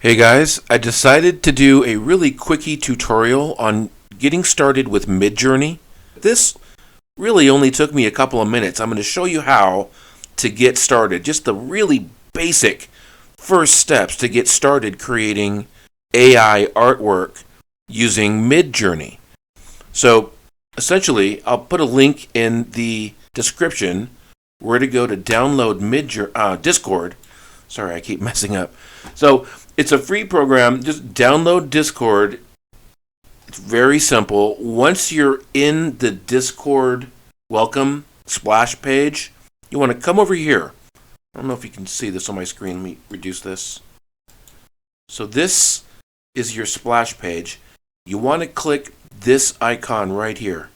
Hey guys, I decided to do a really quickie tutorial on getting started with Midjourney. This really only took me a couple of minutes. I'm going to show you how to get started. Just the really basic first steps to get started creating AI artwork using Midjourney. So essentially, I'll put a link in the description where to go to download Discord. Sorry, I keep messing up. So it's a free program. Just download Discord. It's very simple. Once you're in the Discord welcome splash page, you want to come over here. I don't know if you can see this on my screen. Let me reduce this. So this is your splash page. You want to click this icon right here.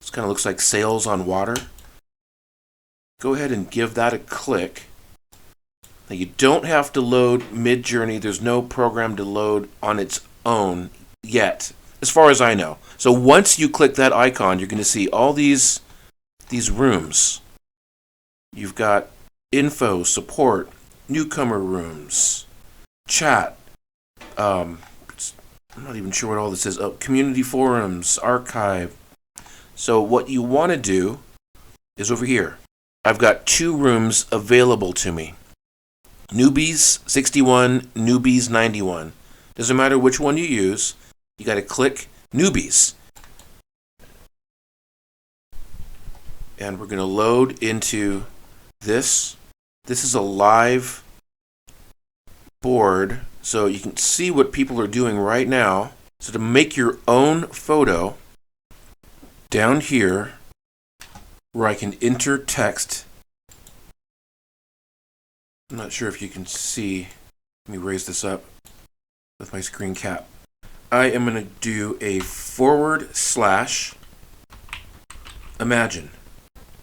This kind of looks like sails on water. Go ahead and give that a click. Now you don't have to load Midjourney. There's no program to load on its own yet, as far as I know. So once you click that icon, you're going to see all these rooms. You've got info, support, newcomer rooms, chat. I'm not even sure what all this is. Community forums, archive. So what you want to do is over here. I've got two rooms available to me. Newbies 61, Newbies 91. Doesn't matter which one you use, you got to click Newbies. And we're going to load into this. This is a live board, so you can see what people are doing right now. So to make your own photo, down here, where I can enter text, I'm not sure if you can see. Let me raise this up with my screen cap. I am going to do a / imagine,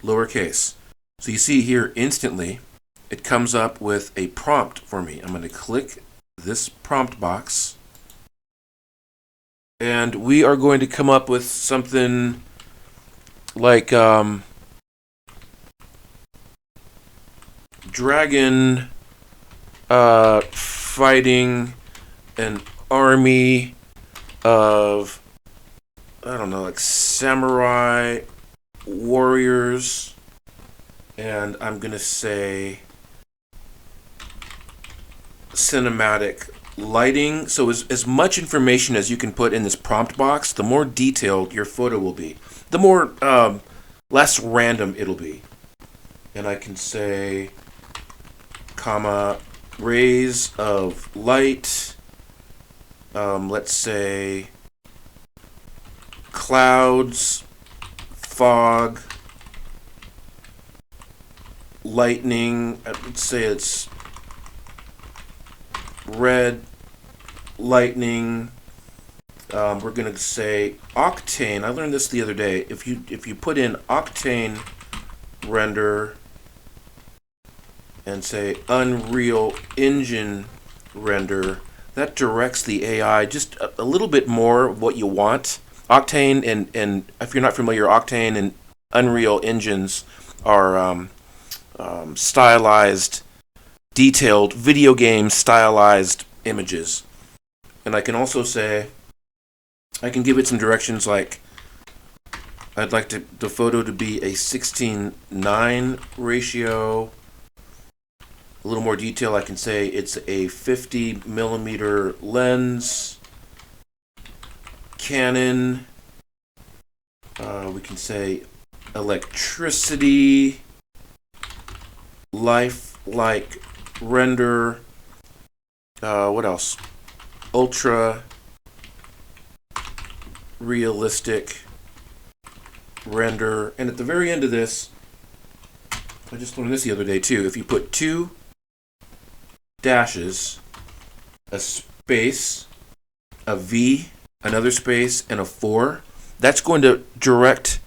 lowercase. So you see here instantly, it comes up with a prompt for me. I'm going to click this prompt box, and we are going to come up with something like dragon fighting an army of, I don't know, like samurai warriors, and I'm gonna say cinematic lighting. So as much information as you can put in this prompt box, the more detailed your photo will be, the more less random it'll be. And I can say comma, rays of light, let's say clouds, fog, lightning, let's say it's red lightning. We're going to say octane. I learned this the other day. If you put in octane render and say Unreal Engine render, that directs the AI just a little bit more of what you want. Octane and if you're not familiar, Octane and Unreal Engines are stylized, detailed video game stylized images. And I can also say, I can give it some directions like I'd like the photo to be a 16:9 ratio. A little more detail, I can say it's a 50 millimeter lens, Canon. We can say electricity, lifelike render. What else? Ultra realistic render. And at the very end of this, I just learned this the other day too. If you put two dashes, a space, a V, another space, and a 4, that's going to direct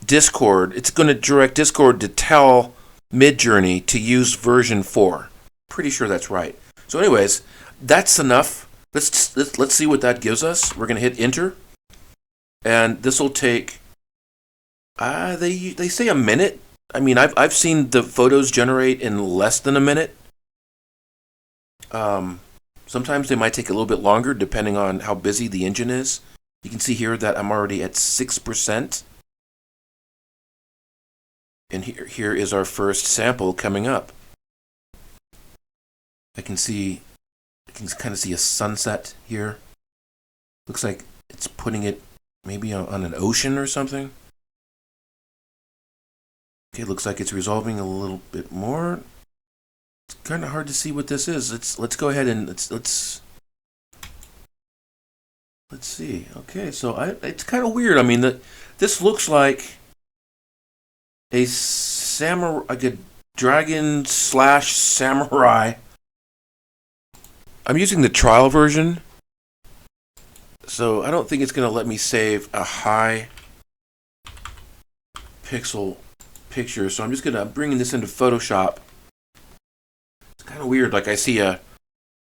Discord. It's going to direct Discord to tell Midjourney to use version 4. Pretty sure that's right. So anyways, that's enough. Let's see what that gives us. We're going to hit enter, and this will take they say a minute. I mean, I've seen the photos generate in less than a minute. Sometimes they might take a little bit longer depending on how busy the engine is. You can see here that I'm already at 6%. And here is our first sample coming up. I can kind of see a sunset here. Looks like it's putting it maybe on an ocean or something. Okay, looks like it's resolving a little bit more. It's kind of hard to see what this is. Let's go ahead and let's see. Okay, so it's kind of weird. I mean, this looks like a samurai, like a dragon / samurai. I'm using the trial version, so I don't think it's going to let me save a high pixel picture. So I'm just bringing this into Photoshop. It's kind of weird. Like I see I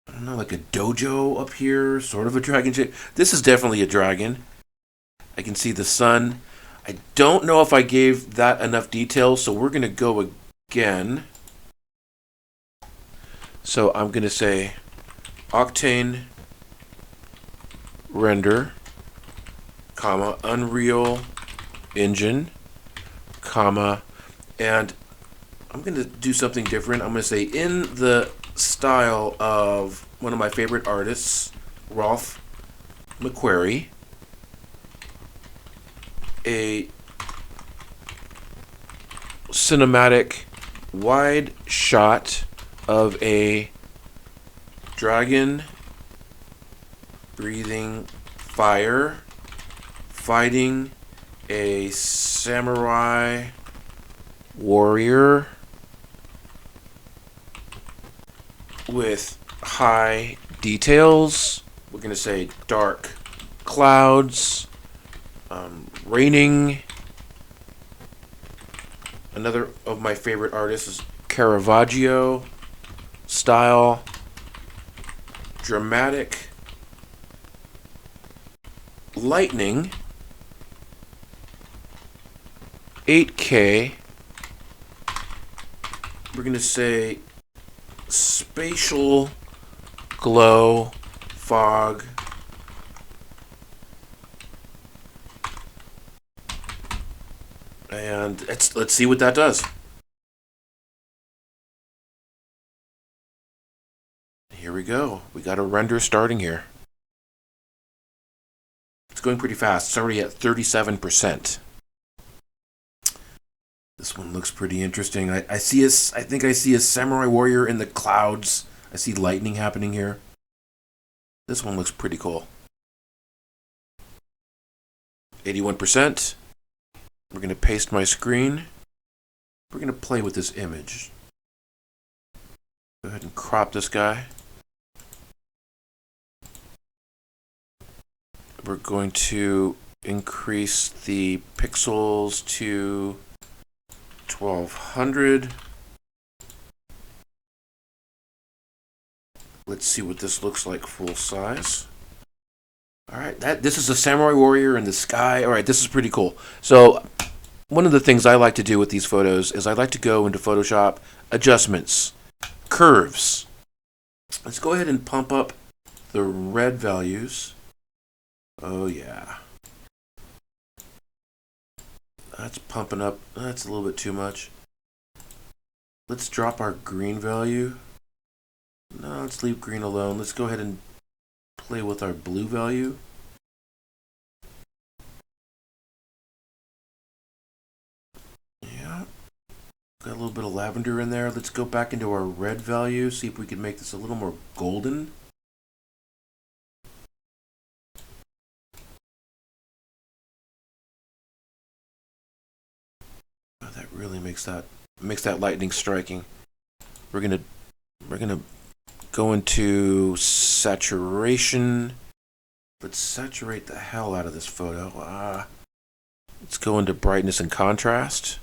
don't know, like a dojo up here, sort of a dragon shape. This is definitely a dragon. I can see the sun. I don't know if I gave that enough detail, so we're going to go again. So I'm going to say Octane render, comma, Unreal Engine, comma, and I'm going to do something different. I'm going to say in the style of one of my favorite artists, Ralph McQuarrie, a cinematic wide shot of a dragon breathing fire fighting a samurai warrior with high details. We're going to say dark clouds, raining. Another of my favorite artists is Caravaggio style, dramatic lightning, 8K. We're going to say spatial glow, fog, and let's see what that does. Here we go. We got a render starting here. It's going pretty fast. It's already at 37%. This one looks pretty interesting. I think I see a samurai warrior in the clouds. I see lightning happening here. This one looks pretty cool. 81%. We're going to paste my screen. We're going to play with this image. Go ahead and crop this guy. We're going to increase the pixels to 1200. Let's see what this looks like full size. All right, this is a samurai warrior in the sky. All right, this is pretty cool. So one of the things I like to do with these photos is I like to go into Photoshop, adjustments, curves. Let's go ahead and pump up the red values. Oh yeah. That's pumping up. That's a little bit too much. Let's drop our green value. No, let's leave green alone. Let's go ahead and play with our blue value. Yeah. Got a little bit of lavender in there. Let's go back into our red value, see if we can make this a little more golden. Oh, that really makes that lightning striking. We're gonna go into saturation. Let's saturate the hell out of this photo. Let's go into brightness and contrast.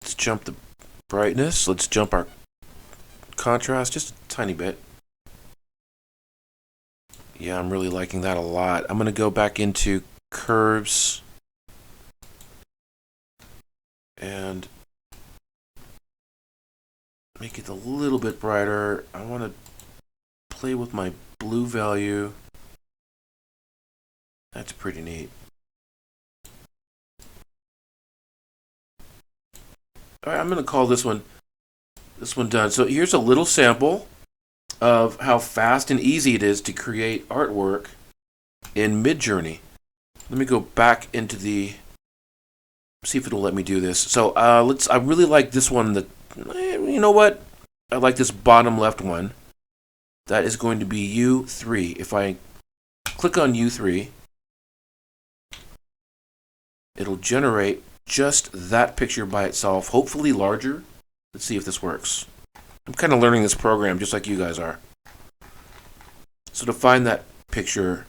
Let's jump the brightness. Let's jump our contrast just a tiny bit. Yeah, I'm really liking that a lot. I'm going to go back into curves and make it a little bit brighter. I want to play with my blue value. That's pretty neat. All right, I'm going to call this one done. So here's a little sample of how fast and easy it is to create artwork in Midjourney. Let me go back into the, see if it'll let me do this. So I really like this one. You know what? I like this bottom left one. That is going to be U3. If I click on U3, it'll generate just that picture by itself, hopefully larger. Let's see if this works. I'm kind of learning this program just like you guys are. So to find that picture,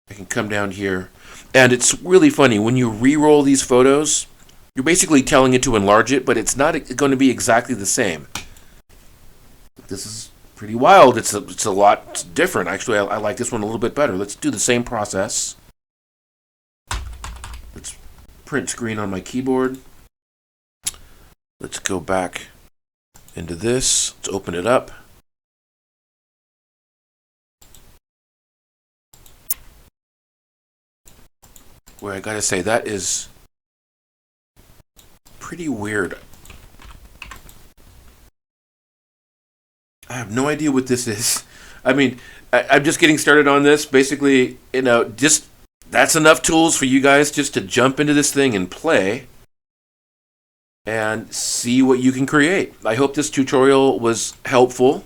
I can come down here. And it's really funny, when you re-roll these photos, you're basically telling it to enlarge it, but it's not going to be exactly the same. This is pretty wild. It's a lot different. Actually, I like this one a little bit better. Let's do the same process. Let's print screen on my keyboard. Let's go back into this. Let's open it up. Where I gotta say, that is pretty weird. I have no idea what this is. I mean, I'm just getting started on this. Basically, just that's enough tools for you guys just to jump into this thing and play and see what you can create. I hope this tutorial was helpful.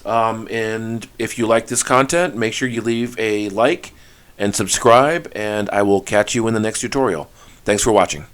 And if you like this content, make sure you leave a like and subscribe, and I will catch you in the next tutorial. Thanks for watching.